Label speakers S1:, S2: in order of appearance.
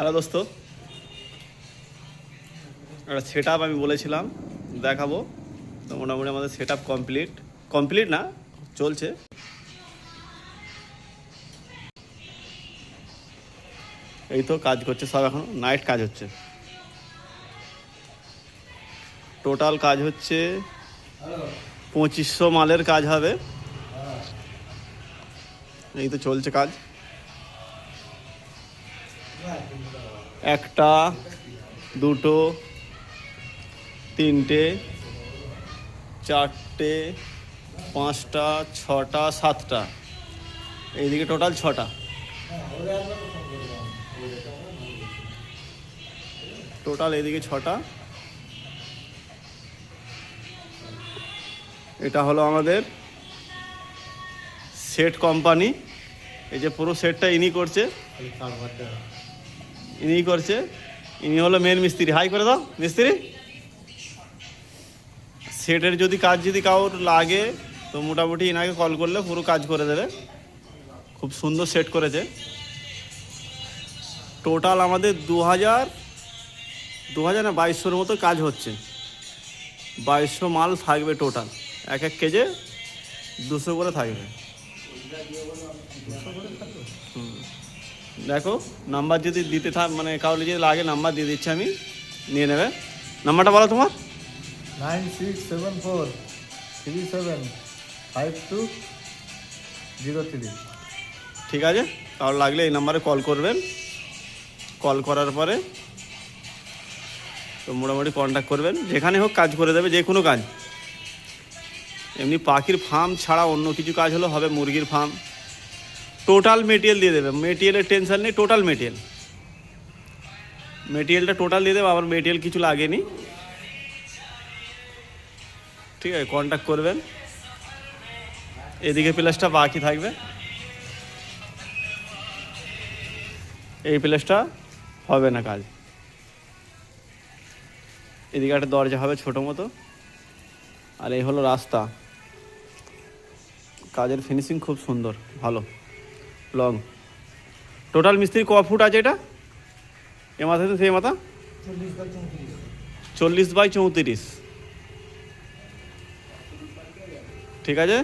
S1: Hello দোস্ত, একটা set up আমি বলেছিলাম দেখাবো। তো মোটামুটি আমাদের সেট আপ কমপ্লিট না, চলছে। এই তো কাজ করছে সব, এখন নাইট কাজ হচ্ছে। টোটাল কাজ হচ্ছে 2500 মালের কাজ হবে। এই তো চলছে কাজ। একটা, দুটো, তিনটে, চারটে, পাঁচটা, ছটা, সাতটা, এইদিকে টোটাল ছটা। টোটাল এইদিকে ছটা। এটা হলো আমাদের সেট কোম্পানি। এই যে পুরো সেটটা ইনি করছে, ইনি হলো মেন মিস্ত্রি। হাই করে দাও মিস্ত্রি। সেটের যদি কাজ কারোর লাগে তো মোটামুটি ইনাকে কল করলে পুরো কাজ করে দেবে। খুব সুন্দর সেট করেছে। টোটাল আমাদের 2000 না 2200-র মতো কাজ হচ্ছে। 2200 মাল থাকবে টোটাল। এক কেজে 200 করে থাকবে। দেখো নাম্বার যদি দিতে মানে কাউকে যদি লাগে নাম্বার দিয়ে দিচ্ছি আমি, নিয়ে নেবে। নাম্বারটা বলো তোমার।
S2: 9674375203।
S1: ঠিক আছে, কারোর লাগলে এই নাম্বারে কল করবেন। কল করার পরে তো মোটামুটি কন্ট্যাক্ট করবেন, যেখানে হোক কাজ করে দেবে, যে কোনো কাজ। এমনি পাখির ফার্ম ছাড়া অন্য কিছু কাজ হলেও হবে, মুরগির ফার্ম। টোটাল মেটেরিয়াল দিয়ে দেবে, মেটেরিয়ালের টেনশন নেই। টোটাল মেটেরিয়ালটা টোটাল দিয়ে দেবে, আবার মেটেরিয়াল কিছু লাগেনি। ঠিক আছে, কন্ট্যাক্ট করবেন। এদিকে প্লেসটা বাকি থাকবে, এই প্লেসটা হবে না কাজ। এদিকে একটা দরজা হবে ছোটো মতো, আর এই হলো রাস্তা। কাজের ফিনিশিং খুব সুন্দর, ভালো লং। টোটাল মিস্ত্রি ক ফুট আছে এটা? এ মাথা তো সেই মাথা 40x34। ঠিক আছে।